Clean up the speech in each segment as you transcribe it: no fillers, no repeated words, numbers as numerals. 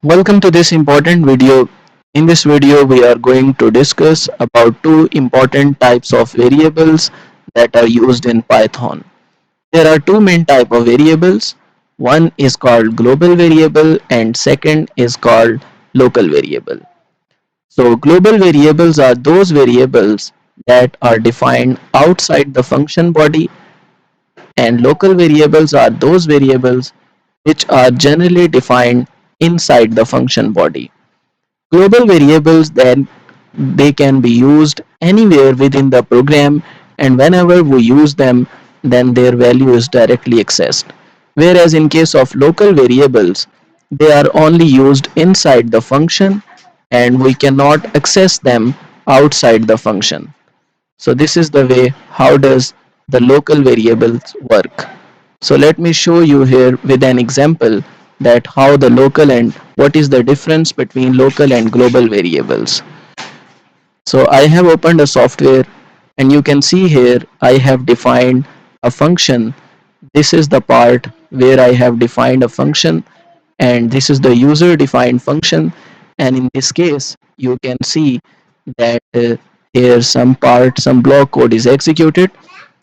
Welcome to this important video. In this video, we are going to discuss about two important types of variables that are used in Python. There are two main type of variables. One is called global variable and second is called local variable. So global variables are those variables that are defined outside the function body, and local variables are those variables which are generally defined inside the function body. Global variables then they can be used anywhere within the program, and whenever we use them then their value is directly accessed. Whereas in case of local variables, they are only used inside the function and we cannot access them outside the function. So this is the way how does the local variables work. So let me show you here with an example that how the local and what is the difference between local and global variables. So I have opened a software and you can see here I have defined a function. This is the part where I have defined a function, and this is the user defined function, and in this case you can see that here some block code is executed.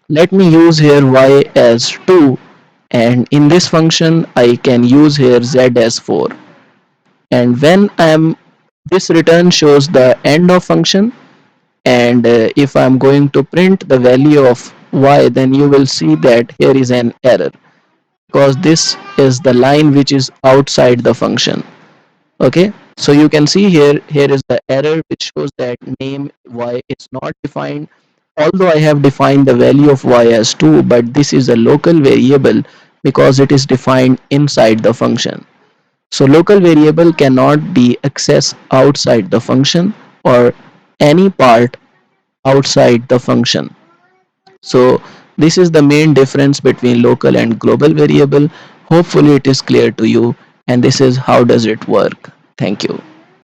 Let me use here y as 2, and in this function I can use here z as 4, and when I am this return shows the end of function, and if I'm going to print the value of y, then you will see that here is an error because this is the line which is outside the function. Okay, so you can see here is the error which shows that name y is not defined, although I have defined the value of y as 2, but this is a local variable because it is defined inside the function. So local variable cannot be accessed outside the function or any part outside the function. So this is the main difference between local and global variable. Hopefully it is clear to you, and this is how does it work. Thank you.